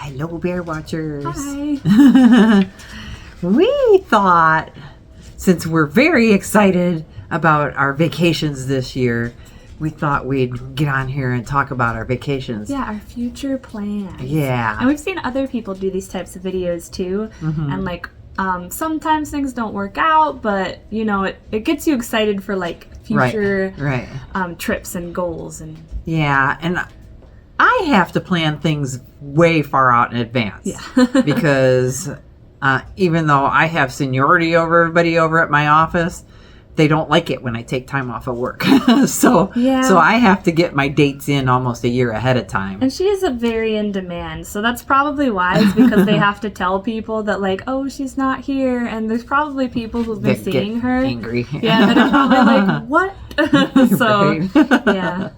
Hello, Bear Watchers. Hi. We thought, since we're very excited about our vacations this year, we thought we'd get on here and talk about our vacations. Yeah, our future plans. Yeah. And we've seen other people do these types of videos too. Mm-hmm. And like, sometimes things don't work out, but you know, it gets you excited for like future right. trips and goals. And yeah, and I have to plan things way far out in advance. Yeah. Because even though I have seniority over everybody over at my office, they don't like it when I take time off of work. So I have to get my dates in almost a year ahead of time. And she is a very in demand, so that's probably wise because they have to tell people that like, oh, she's not here, and there's probably people who've been seeing her angry. Yeah, that are probably like, what? So right.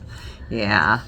Yeah.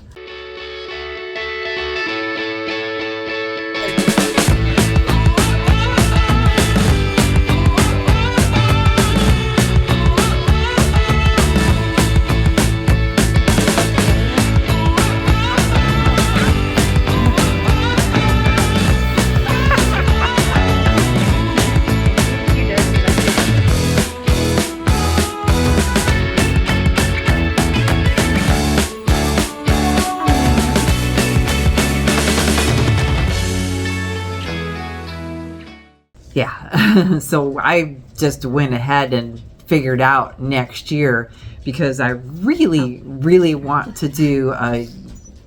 Yeah, so I just went ahead and figured out next year because I really want to do a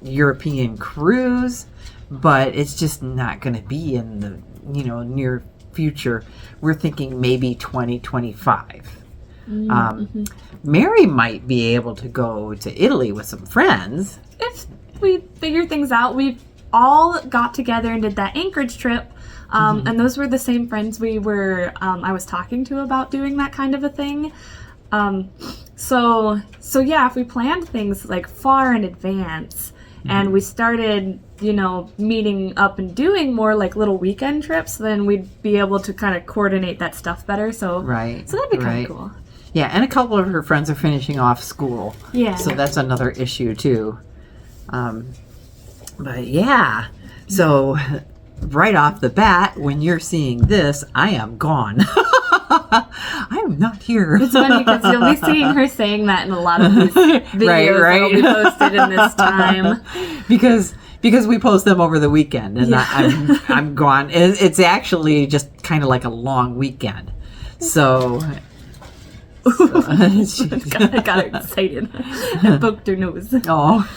European cruise, but it's just not going to be in the near future. We're thinking maybe 2025. Mm-hmm. Mary might be able to go to Italy with some friends. If we figure things out, we all got together and did that Anchorage trip. And those were the same friends we were, I was talking to about doing that kind of a thing. So yeah, if we planned things like far in advance and we started, meeting up and doing more like little weekend trips, then we'd be able to kind of coordinate that stuff better. So that'd be kind of cool. Yeah, and a couple of her friends are finishing off school. Yeah. So that's another issue too. But yeah, so right off the bat, when you're seeing this, I am gone. I am not here. It's funny because you'll be seeing her saying that in a lot of these videos that will be posted in this time. Because we post them over the weekend, and I'm gone. It's actually just kind of like a long weekend. So I got her excited. I poked her nose. Oh.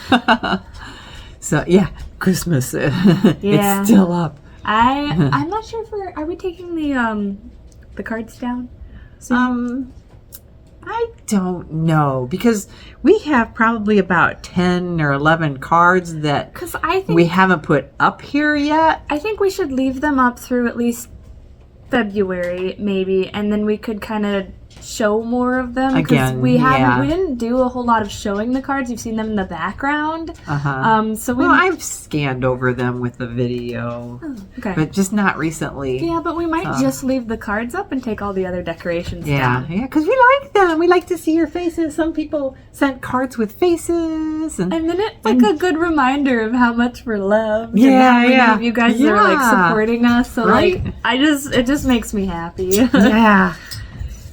So yeah, Christmas. It's still up. I'm not sure if are we taking the cards down soon? I don't know because we have probably about 10 or 11 cards that we haven't put up here yet. I think we should leave them up through at least February maybe, and then we could kind of show more of them again. We didn't do a whole lot of showing the cards. You've seen them in the background. I've scanned over them with the video. Okay. But just not recently. Yeah, but we might just leave the cards up and take all the other decorations down. Yeah, because we like them. We like to see your faces. Some people sent cards with faces, and then it's like a good reminder of how much we're loved. And you guys are like supporting us. So like, it just makes me happy. Yeah.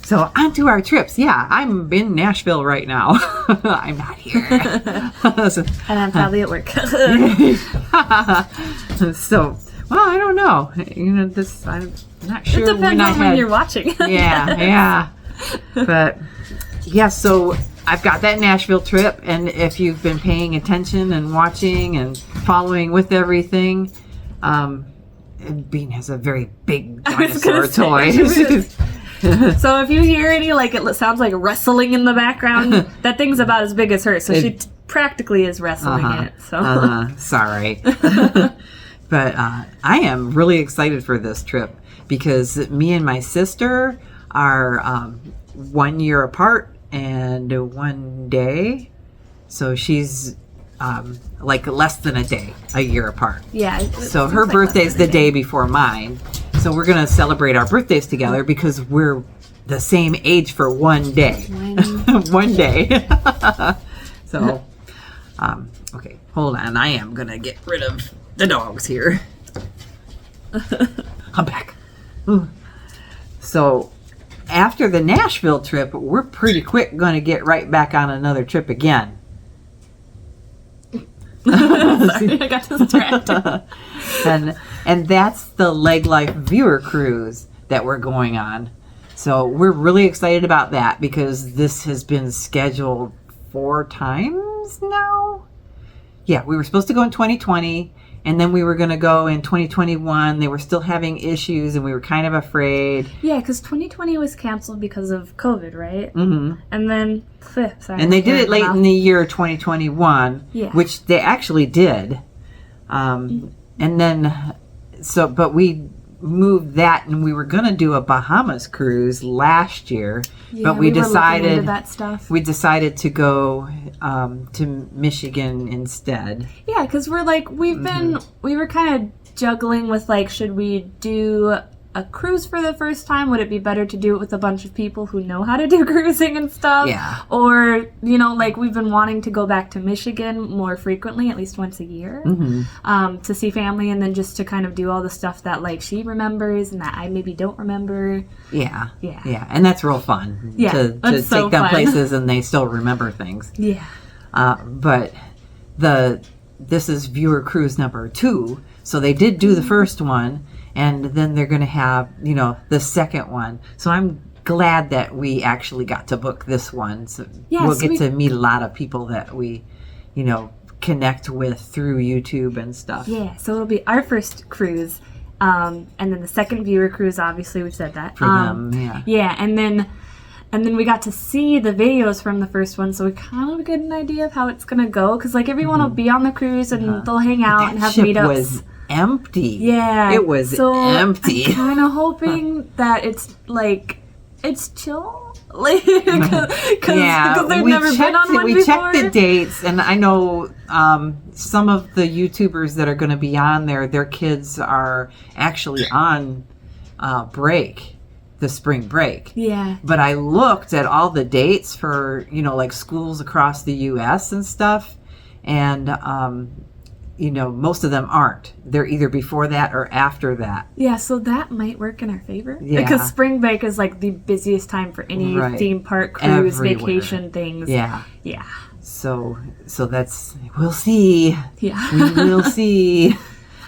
So on to our trips. Yeah, I'm in Nashville right now. I'm not here. And I'm probably at work. So, well, I don't know. I'm not sure. It depends on when you're watching. Yeah. But, yeah, so I've got that Nashville trip. And if you've been paying attention and watching and following with everything, Bean has a very big dinosaur toy. So if you hear any, like, it sounds like wrestling in the background, that thing's about as big as her, so she practically is wrestling it. So sorry. But I am really excited for this trip because me and my sister are 1 year apart and 1 day. So she's like less than a year apart. Yeah. So her birthday's the day before mine. So we're going to celebrate our birthdays together because we're the same age for 1 day. 1 day. So, okay, hold on. I am going to get rid of the dogs here. I'm back. So after the Nashville trip, we're pretty quick going to get right back on another trip again. Sorry, I got distracted. and that's the Leg Life Viewer Cruise that we're going on. So we're really excited about that because this has been scheduled 4 times now. Yeah, we were supposed to go in 2020, and then we were going to go in 2021. They were still having issues, and we were kind of afraid. Yeah, because 2020 was canceled because of COVID, right? Mm-hmm. And then, sorry. And they did it late in the year 2021, yeah. which they actually did. And then, but we moved that, and we were going to do a Bahamas cruise last year, yeah, but we were looking decided into that stuff. We decided to go to Michigan instead. Yeah, because we're like we were kind of juggling with like, should we do a cruise for the first time? Would it be better to do it with a bunch of people who know how to do cruising and stuff? Yeah. Or, you know, like we've been wanting to go back to Michigan more frequently, at least once a year, to see family, and then just to kind of do all the stuff that like she remembers and that I maybe don't remember. Yeah. Yeah. Yeah. And that's real fun. Yeah. To take So them fun. places and they still remember things. Yeah. But this is viewer cruise number 2. So they did do the first one, and then they're going to have, you know, the second one. So I'm glad that we actually got to book this one. So we'll get to meet a lot of people that we, you know, connect with through YouTube and stuff. Yeah, so it'll be our first cruise. And then the second viewer cruise, obviously we've said that. For them, yeah. Yeah, and then we got to see the videos from the first one, so we kind of get an idea of how it's going to go. Because, like, everyone will be on the cruise, and they'll hang out and have ship meetups. Was empty. Yeah. It was empty. I'm kind of hoping that it's, like, it's chill. Like, because they've never been on one before. We checked the dates, and I know some of the YouTubers that are going to be on there, their kids are actually on break, the spring break. Yeah. But I looked at all the dates for, you know, like schools across the U.S. and stuff, and you know, most of them aren't. They're either before that or after that. Yeah, so that might work in our favor. Yeah. Because spring break is like the busiest time for any theme park, cruise, vacation things. Yeah. Yeah. So that's, we'll see. Yeah. We will see.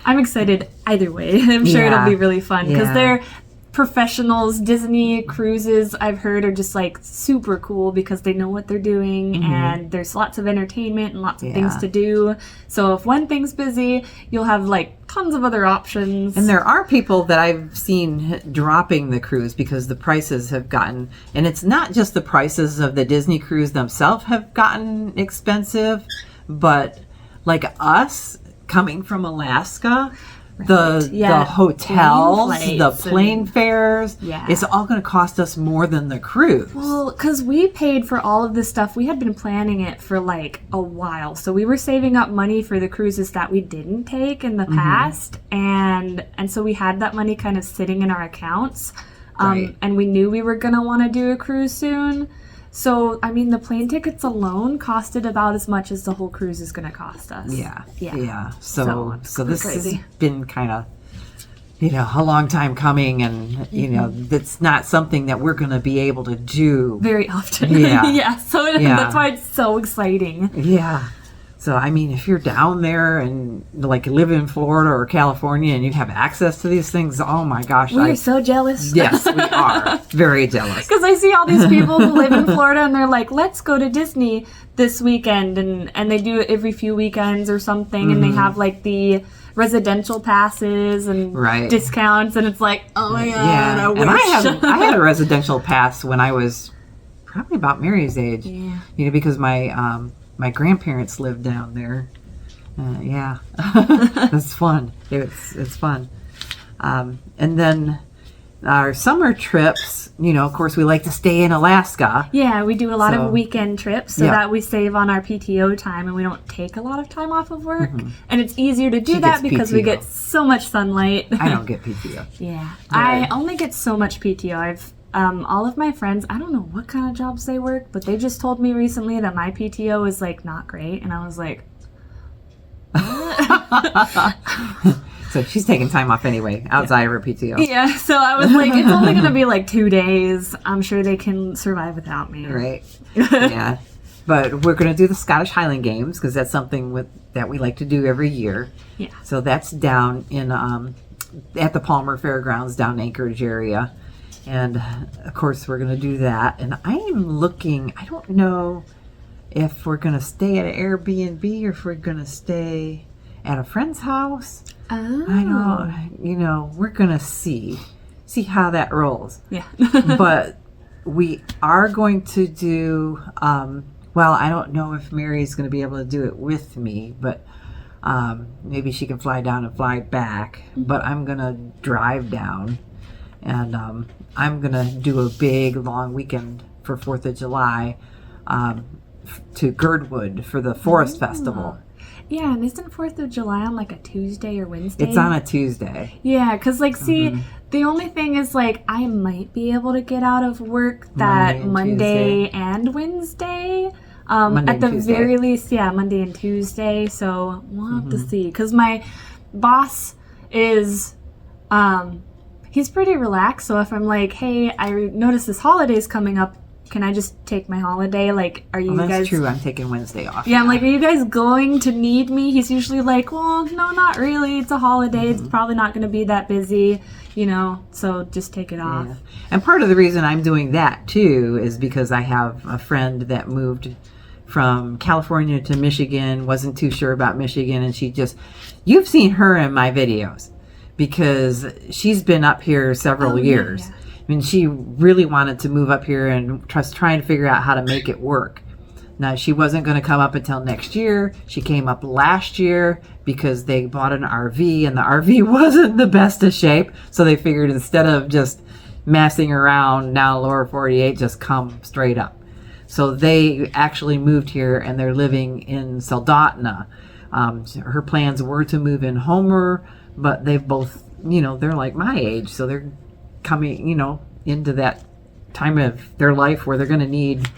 I'm excited either way. I'm sure it'll be really fun because they're professionals. Disney cruises, I've heard, are just like super cool because they know what they're doing, and there's lots of entertainment and lots of things to do. So if one thing's busy, you'll have like tons of other options. And there are people that I've seen dropping the cruise because the prices have gotten, and it's not just the prices of the Disney cruise themselves have gotten expensive, but like us coming from Alaska, the hotels, the plane fares, it's all going to cost us more than the cruise. Well, because we paid for all of this stuff. We had been planning it for like a while. So we were saving up money for the cruises that we didn't take in the past. And so we had that money kind of sitting in our accounts. And we knew we were going to want to do a cruise soon. So, I mean, the plane tickets alone costed about as much as the whole cruise is going to cost us. Yeah. So this crazy. has been kind of, you know, a long time coming, and, you know, that's not something that we're going to be able to do very often. Yeah. So that's why it's so exciting. Yeah. So, I mean, if you're down there and, like, live in Florida or California and you have access to these things, oh, my gosh. We're so jealous. Yes, we are. Very jealous. Because I see all these people who live in Florida and they're like, let's go to Disney this weekend. And they do it every few weekends or something. And they have, like, the residential passes and discounts. And it's like, oh, my God, I wish. And I had a residential pass when I was probably about Mary's age. Yeah. You know, because my grandparents lived down there. It's fun. It's fun. And then our summer trips, you know, of course, we like to stay in Alaska. Yeah, we do a lot of weekend trips so that we save on our PTO time and we don't take a lot of time off of work. And it's easier to do that because we get so much sunlight. I don't get PTO. Yeah. I only get so much PTO. All of my friends, I don't know what kind of jobs they work, but they just told me recently that my PTO is like not great, and I was like, what? So she's taking time off anyway, outside of her PTO. Yeah, so I was like, it's only going to be like 2 days. I'm sure they can survive without me. Right. Yeah. But we're going to do the Scottish Highland Games because that's something that we like to do every year. Yeah. So that's down in at the Palmer Fairgrounds down Anchorage area. And, of course, we're going to do that. And I am looking, I don't know if we're going to stay at an Airbnb or if we're going to stay at a friend's house. Oh. I know, we're going to see how that rolls. Yeah. But we are going to do, well, I don't know if Mary's going to be able to do it with me, but maybe she can fly down and fly back. But I'm going to drive down, and I'm going to do a big, long weekend for 4th of July to Girdwood for the Forest Festival. Yeah, and isn't 4th of July on like a Tuesday or Wednesday? It's on a Tuesday. Yeah, because like, see, the only thing is like, I might be able to get out of work that Monday and Wednesday. At the very least, yeah, Monday and Tuesday. So we'll have to see. Because my boss is, he's pretty relaxed. So if I'm like, hey, I noticed this holiday's coming up, can I just take my holiday? Like, are you guys... That's true. I'm taking Wednesday off. Yeah, I'm like, are you guys going to need me? He's usually like, well, no, not really. It's a holiday. It's probably not going to be that busy, so just take it off. Yeah. And part of the reason I'm doing that, too, is because I have a friend that moved from California to Michigan, wasn't too sure about Michigan, and you've seen her in my videos because she's been up here several years. Yeah. I mean, she really wanted to move up here and trying to figure out how to make it work. Now, she wasn't going to come up until next year. She came up last year because they bought an RV, and the RV wasn't the best of shape. So they figured instead of just messing around now lower 48, just come straight up. So they actually moved here, and they're living in Soldotna. Her plans were to move in Homer, but they've both, they're like my age, so they're coming, into that time of their life where they're going to need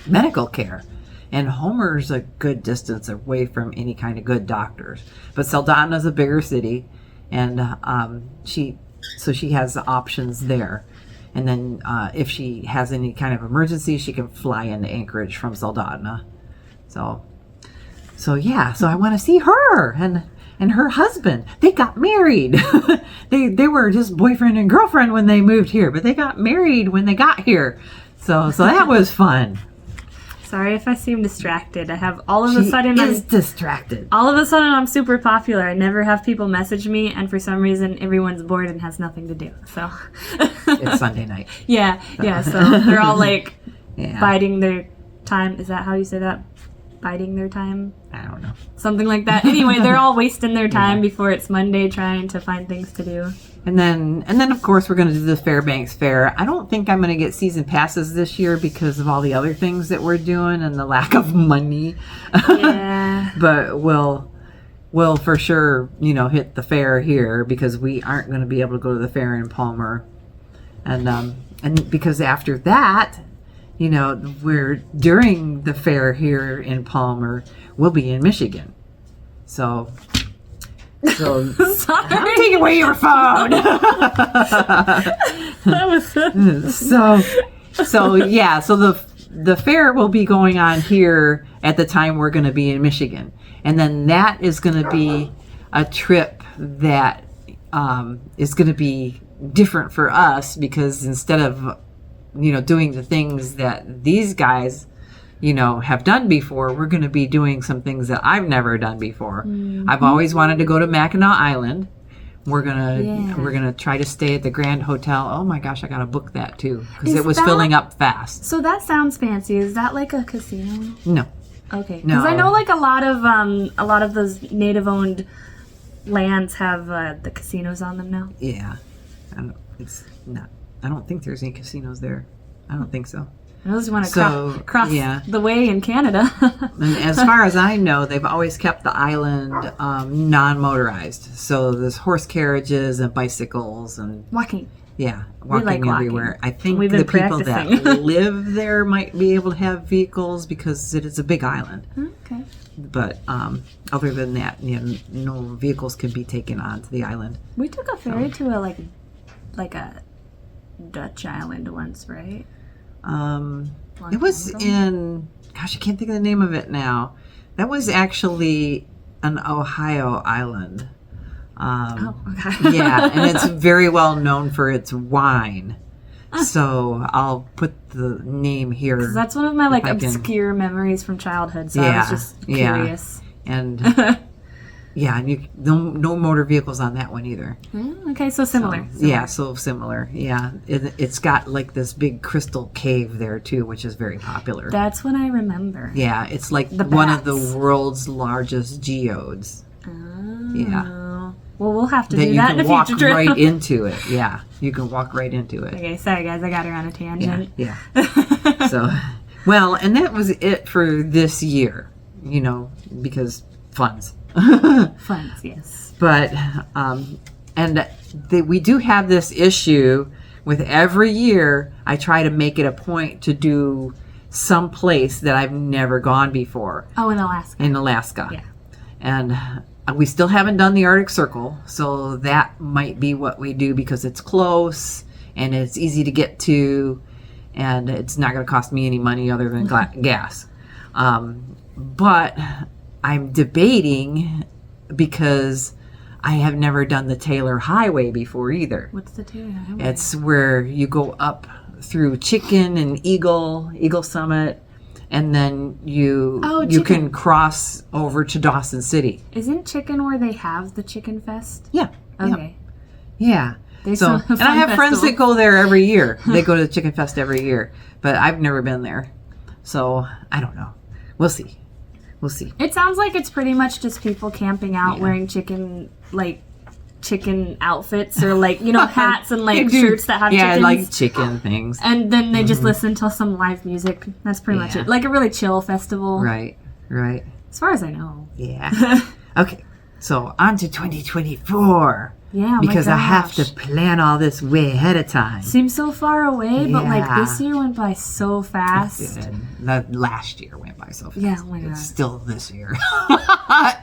medical care. And Homer's a good distance away from any kind of good doctors. But Soldotna's a bigger city, and she has options there. And then if she has any kind of emergency, she can fly into Anchorage from Soldotna. So I want to see her and her husband. They got married. they were just boyfriend and girlfriend when they moved here, but they got married when they got here. So that was fun. Sorry if I seem distracted. I have all of a sudden distracted. All of a sudden I'm super popular. I never have people message me, and for some reason everyone's bored and has nothing to do. So it's Sunday night. Yeah. So they're all like biding their time. Is that how you say that? Biding their time? I don't know. Something like that. Anyway, they're all wasting their time before it's Monday trying to find things to do. And then of course we're going to do the Fairbanks Fair. I don't think I'm going to get season passes this year because of all the other things that we're doing and the lack of money. Yeah. But we'll for sure, hit the fair here because we aren't going to be able to go to the fair in Palmer. And because after that, we're during the fair here in Palmer, we'll be in Michigan. So Sorry. I'm taking away your phone. That was so the fair will be going on here at the time we're going to be in Michigan, and then that is going to be a trip that is going to be different for us because instead of doing the things that these guys have done before, we're going to be doing some things that I've never done before. Mm-hmm. I've always wanted to go to Mackinac Island. We're gonna try to stay at the Grand Hotel. Oh my gosh, I gotta book that too because it was filling up fast. So that sounds fancy. Is that like a casino? No. Okay. No. Because I know like a lot of those native-owned lands have the casinos on them now. Yeah. I don't think there's any casinos there. I don't think so. Those want to cross the way in Canada. And as far as I know, they've always kept the island non-motorized. So there's horse carriages and bicycles and walking. Yeah, walking like walking. everywhere. I think We've the been people that practicing. live there might be able to have vehicles because it is a big island. Okay. But other than that, no vehicles can be taken onto the island. We took a ferry to a like a Dutch island once, right? It was in, gosh, I can't think of the name of it now. That was actually an Ohio island. Okay. Yeah, and it's very well known for its wine. So I'll put the name here. 'Cause that's one of my like if I can- obscure memories from childhood. So I Yeah, was just yeah. curious. And yeah, and no motor vehicles on that one either. Okay, so similar. Yeah, so similar. Yeah, it's got like this big crystal cave there too, which is very popular. That's what I remember. Yeah, it's like The one of bats. the world's largest geodes. Oh. Yeah. Well, we'll have to That do you that in can a walk future trip. right into it. Yeah, you can walk right into it. Okay, sorry guys, I got her on a Yeah, tangent. yeah. So, well, and that was it for this year, because funds. Funds, yes. But, we do have this issue with every year I try to make it a point to do some place that I've never gone before Oh, in Alaska. in Alaska. Yeah. And we still haven't done the Arctic Circle, so that might be what we do because it's close and it's easy to get to, and it's not going to cost me any money other than gas. But I'm debating because I have never done the Taylor Highway before either. What's the Taylor Highway? It's where you go up through Chicken and Eagle Summit, and then you Chicken. can cross over to Dawson City. Isn't Chicken where they have the Chicken Fest? Yeah. Okay. Yeah. They So, still have and I fun have friends that festivals. go there every year. They go to the Chicken Fest every year, but I've never been there. So, I don't know. We'll see. It sounds like it's pretty much just people camping out Yeah. wearing chicken outfits or hats and They do. shirts that have yeah, chickens. like chicken things. And then they just listen to some live music. That's pretty much Yeah. it. Like a really chill festival. Right. As far as I know. Yeah. Okay. So, on to 2024. Yeah, Because my I have to gosh. plan all this way ahead of time. Seems so far away, but Yeah. this year went by so fast. The last year went by so fast. Yeah, oh my God. It's still this year.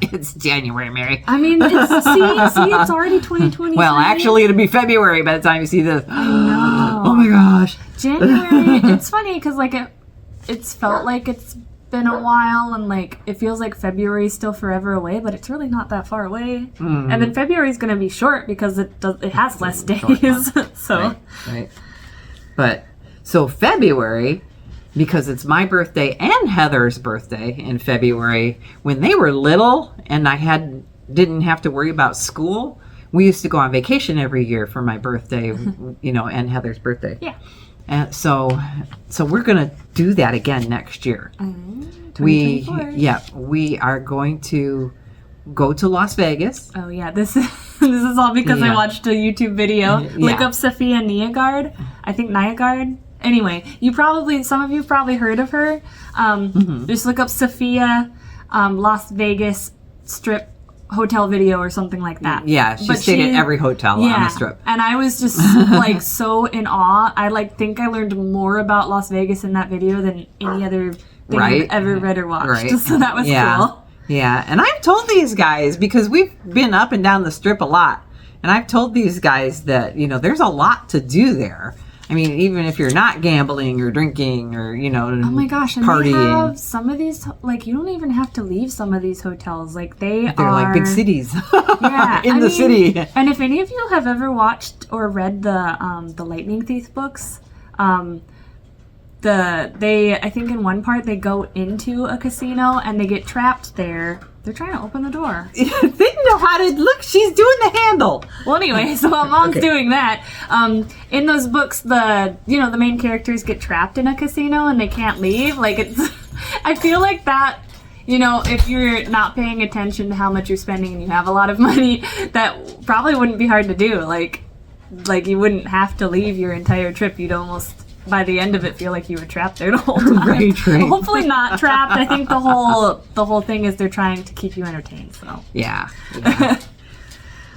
It's January, Mary. I mean, it's already 2020. Well, actually, it'll be February by the time you see this. I know. Oh my gosh. January. It's funny because it's felt like it's been a while, and it feels like February is still forever away, but it's really not that far away. And then February is going to be short because it has less days. So Right. But so February, because it's my birthday and Heather's birthday in February, when they were little and I didn't have to worry about school, we used to go on vacation every year for my birthday, and Heather's birthday. yeah. And so we're gonna do that again next year. We 2024. we are going to go to Las Vegas. Oh yeah, this is all because I Yeah. watched a YouTube video. Look up Sophia Nygaard. I think Nygaard. Anyway, some of you probably heard of her. Just look up Sophia Las Vegas Strip hotel video or something like that. Yeah, she stayed at every hotel on the Strip. And I was just so in awe. I think I learned more about Las Vegas in that video than any other thing I've ever read or watched. Right. So that was cool. Yeah, and I've told these guys, because we've been up and down the Strip a lot, and I've told these guys that, there's a lot to do there. I mean, even if you're not gambling or drinking or, Oh my gosh, and partying. they have some of these, you don't even have to leave some of these hotels. They're like big cities Yeah, in the city. And if any of you have ever watched or read the Lightning Thief books, I think in one part they go into a casino and they get trapped there. They're trying to open the door. They know how to look. She's doing the handle. Well, anyway, so while Mom's doing that, in those books, the main characters get trapped in a casino and they can't leave. I feel like that. If you're not paying attention to how much you're spending and you have a lot of money, that probably wouldn't be hard to do. Like you wouldn't have to leave your entire trip. You'd almost, by the end of it, feel like you were trapped there the whole time. Right. Hopefully not trapped. I think the whole thing is they're trying to keep you entertained. So Yeah.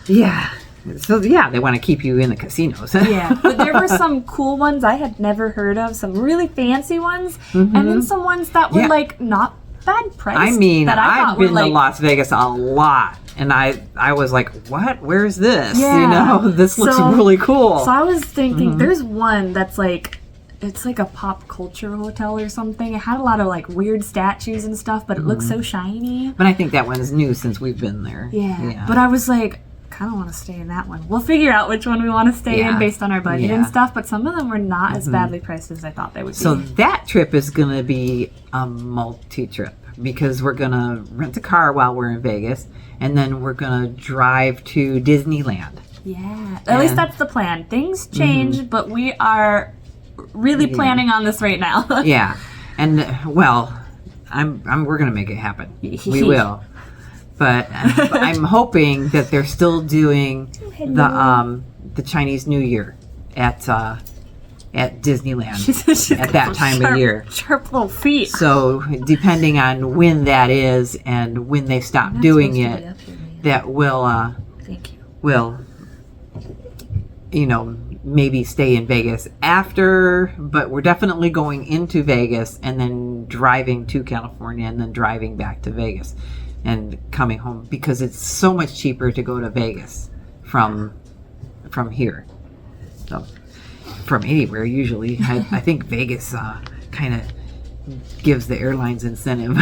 Yeah. So yeah, they want to keep you in the casinos. Yeah, but there were some cool ones I had never heard of, some really fancy ones, and then some ones that were like not bad priced. I mean, that I I've been to Las Vegas a lot, and I was like, what? Where's this? Yeah. You know, this looks really cool. So I was thinking, there's one that's like, it's like a pop culture hotel or something. It had a lot of like weird statues and stuff, but it looks so shiny. But I think that one's new since we've been there. Yeah. But I was like, kind of want to stay in that one. We'll figure out which one we want to stay in based on our budget and stuff, but some of them were not as badly priced as I thought they would be. So that trip is going to be a multi-trip because we're going to rent a car while we're in Vegas, and then we're going to drive to Disneyland. Yeah. At least that's the plan. Things change, but we are really planning on this right now. Yeah. And well, we're going to make it happen. We will. But I'm hoping that they're still doing the Chinese New Year at Disneyland at that time of year. Sharp little feet. So depending on when that is and when they stop doing it, that will maybe stay in Vegas after. But we're definitely going into Vegas and then driving to California and then driving back to Vegas and coming home because it's so much cheaper to go to Vegas from here. So from anywhere usually. I think Vegas kind of gives the airlines incentive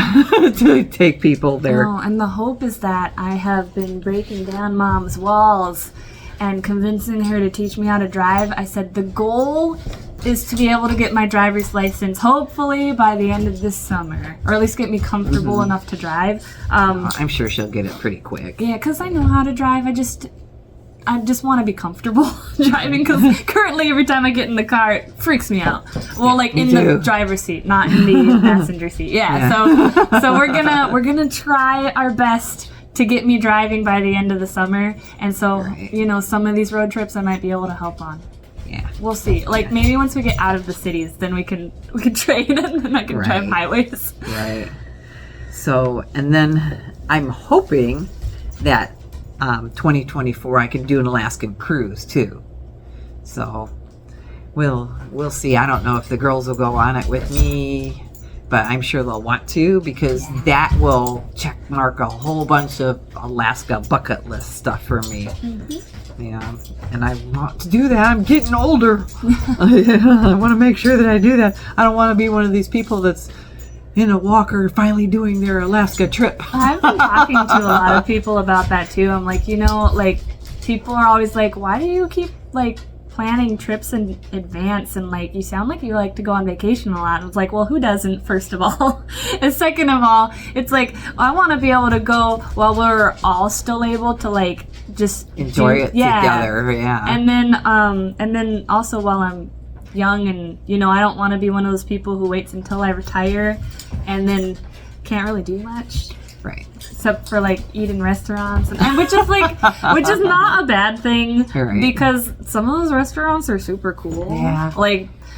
to take people there. Oh, and the hope is that I have been breaking down Mom's walls and convincing her to teach me how to drive. I said the goal is to be able to get my driver's license hopefully by the end of this summer, or at least get me comfortable enough to drive. I'm sure she'll get it pretty quick. Yeah, because I know how to drive. I just want to be comfortable driving, because currently every time I get in the car it freaks me out. Well, like in the driver's seat, not in the passenger seat. So we're gonna try our best to get me driving by the end of the summer, and so some of these road trips I might be able to help on. Yeah, we'll see. Like maybe once we get out of the cities, then we can train and then I can drive highways. Right. So, and then I'm hoping that 2024 I can do an Alaskan cruise too. So we'll see. I don't know if the girls will go on it with me, but I'm sure they'll want to, because that will check mark a whole bunch of Alaska bucket list stuff for me. Yeah, and I want to do that. I'm getting older. I want to make sure that I do that. I don't want to be one of these people that's in a walker finally doing their Alaska trip. I've been talking to a lot of people about that too. I'm like, people are always like, why do you keep planning trips in advance, and you sound like you like to go on vacation a lot. And it's like, well, who doesn't, first of all? And second of all, it's like, I want to be able to go while we're all still able to just enjoy it together. Yeah. And then also while I'm young, and I don't want to be one of those people who waits until I retire and then can't really do much. Right. Except for eat in restaurants, and which is not a bad thing, because some of those restaurants are super cool. Yeah.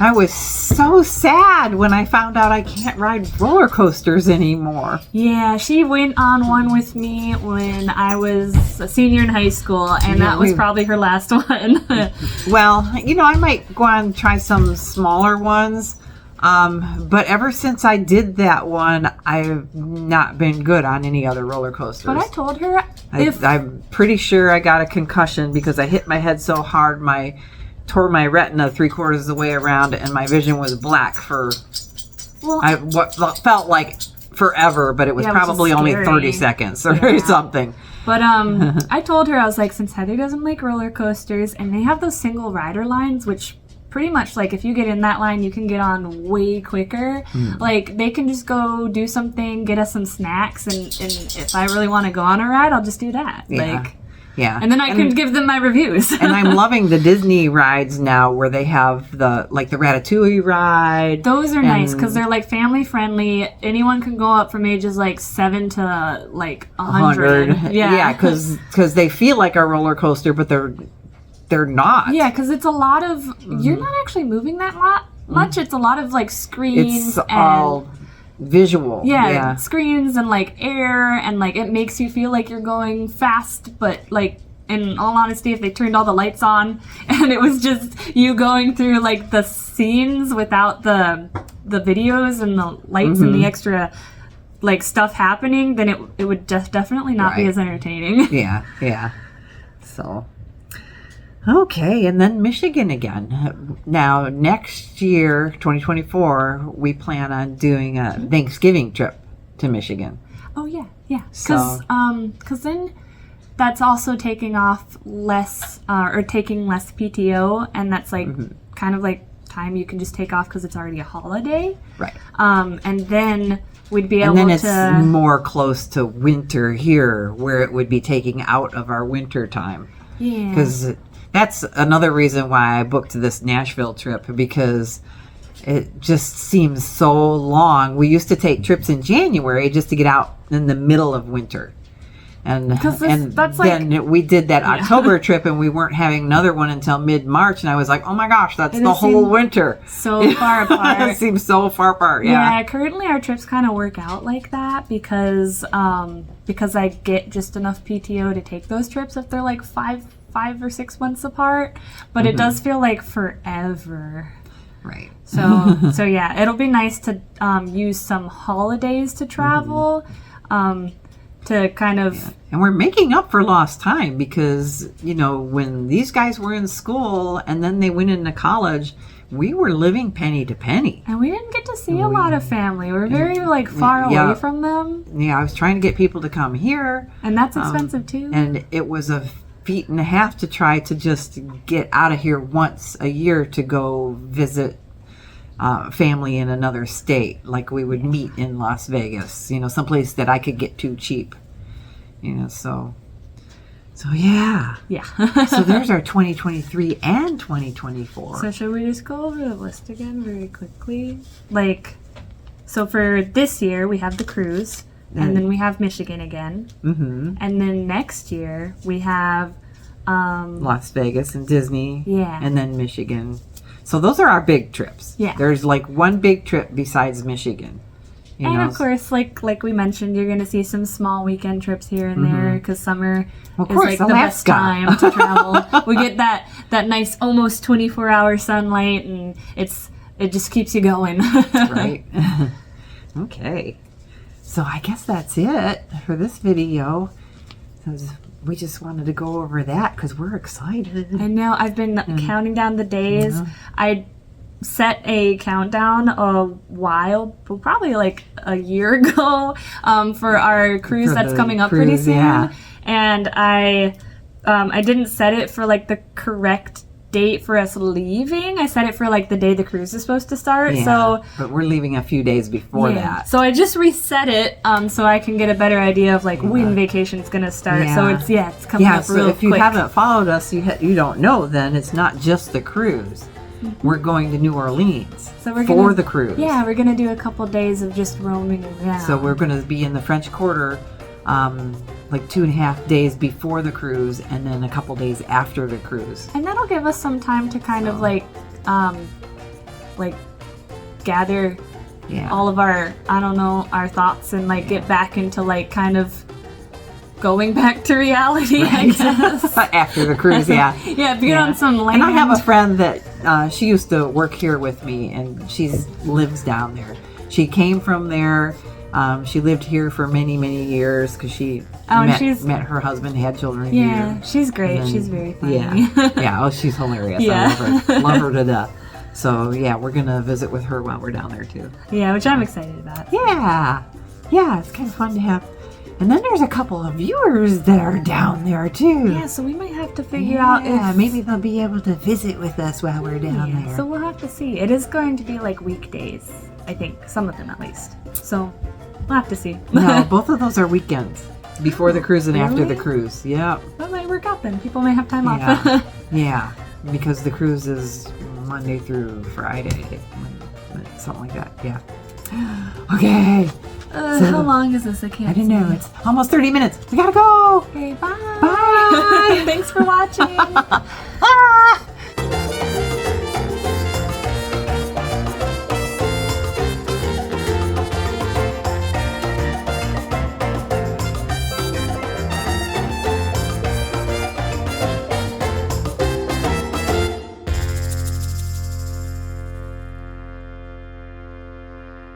I was so sad when I found out I can't ride roller coasters anymore. Yeah, she went on one with me when I was a senior in high school, and that was probably her last one. Well, I might go on and try some smaller ones. But ever since I did that one, I've not been good on any other roller coasters. But I told her I'm pretty sure I got a concussion because I hit my head so hard, tore my retina 3/4 of the way around, and my vision was black for what felt like forever, but it was probably only 30 seconds or something. But I told her, I was like, since Heather doesn't like roller coasters, and they have those single rider lines, which pretty much if you get in that line, you can get on way quicker. They can just go do something, get us some snacks, and if I really want to go on a ride, I'll just do that. Yeah. And then I can give them my reviews. And I'm loving the Disney rides now, where they have the Ratatouille ride. Those are nice because they're family friendly. Anyone can go up from ages 7 to 100. Yeah, because they feel like a roller coaster, but they're not. Yeah, because it's a lot of you're not actually moving that much. It's a lot of screens. It's all visual. Screens and air, and it makes you feel like you're going fast, but in all honesty, if they turned all the lights on and it was just you going through like the scenes without the videos and the lights and the extra like stuff happening, then it would just definitely not be as entertaining. Yeah. So, okay, and then Michigan again. Now, next year, 2024, we plan on doing a Thanksgiving trip to Michigan. Oh, yeah. Because then that's also taking off less, or taking less PTO, and that's like kind of like time you can just take off because it's already a holiday. Right. And then we'd be able to... And then it's more close to winter here, where it would be taking out of our winter time. Yeah. Because that's another reason why I booked this Nashville trip, because it just seems so long. We used to take trips in January just to get out in the middle of winter. And then we did that October trip, and we weren't having another one until mid-March, and I was like, oh my gosh, that's the whole winter. So far apart. It seems so far apart, yeah. Currently our trips kind of work out like that because I get just enough PTO to take those trips if they're like 5 or 6 months apart, but it does feel like forever. Right. So yeah, it'll be nice to use some holidays to travel, to kind of... Yeah. And we're making up for lost time because, you know, when these guys were in school and then they went into college, we were living penny to penny. And we didn't get to see a lot of family. We're very, far away from them. Yeah, I was trying to get people to come here. And that's expensive, too. And it was a feet and a half to try to just get out of here once a year to go visit family in another state, like we would meet in Las Vegas, you know, someplace that I could get too cheap, you know, so yeah. So there's our 2023 and 2024. So should we just go over the list again very quickly? So for this year we have the cruise, and then we have Michigan again, and then next year we have Las Vegas and Disney, yeah, and then Michigan. So those are our big trips. Yeah. There's like one big trip besides Michigan. You know? Of course, like we mentioned, you're going to see some small weekend trips here and there because summer is like the best time to travel. We get that nice almost 24-hour sunlight, and it just keeps you going. Right. Okay. So I guess that's it for this video. We just wanted to go over that because we're excited. I know. I've been counting down the days. Yeah. I set a countdown a while, probably like a year ago, for our cruise that's coming up pretty soon. Yeah. And I didn't set it for like the correct date for us leaving. I set it for like the day the cruise is supposed to start. Yeah, but we're leaving a few days before that. So I just reset it so I can get a better idea of like when vacation's gonna start. Yeah. So it's coming up real quick. So if you haven't followed us, you don't know, then it's not just the cruise. We're going to New Orleans for the cruise. Yeah, we're gonna do a couple days of just roaming around. So we're gonna be in the French Quarter like 2.5 days before the cruise, and then a couple days after the cruise. And that'll give us some time to kind of like gather all of our, our thoughts and like get back into like kind of going back to reality, right. I guess. After the cruise, yeah. Be on some land. And I have a friend that she used to work here with me, and she lives down there. She came from there. She lived here for many, many years because she met her husband, had children here. Yeah, she's great. She's very funny. Yeah. Oh, she's hilarious. Yeah. I love her to death. So, yeah, we're going to visit with her while we're down there, too. Yeah, which I'm excited about. Yeah, it's kind of fun to have. And then there's a couple of viewers that are down there, too. Yeah, so we might have to figure out if... maybe they'll be able to visit with us while we're down there. So we'll have to see. It is going to be like weekdays, I think. Some of them, at least. So... we'll have to see. No, both of those are weekends. Before the cruise and after the cruise. Yeah. That might work out then. People may have time off. Yeah. Because the cruise is Monday through Friday. Something like that. Yeah. Okay. How long is this? I can't don't know. It's almost 30 minutes. We gotta go. Okay, bye. Bye. Thanks for watching.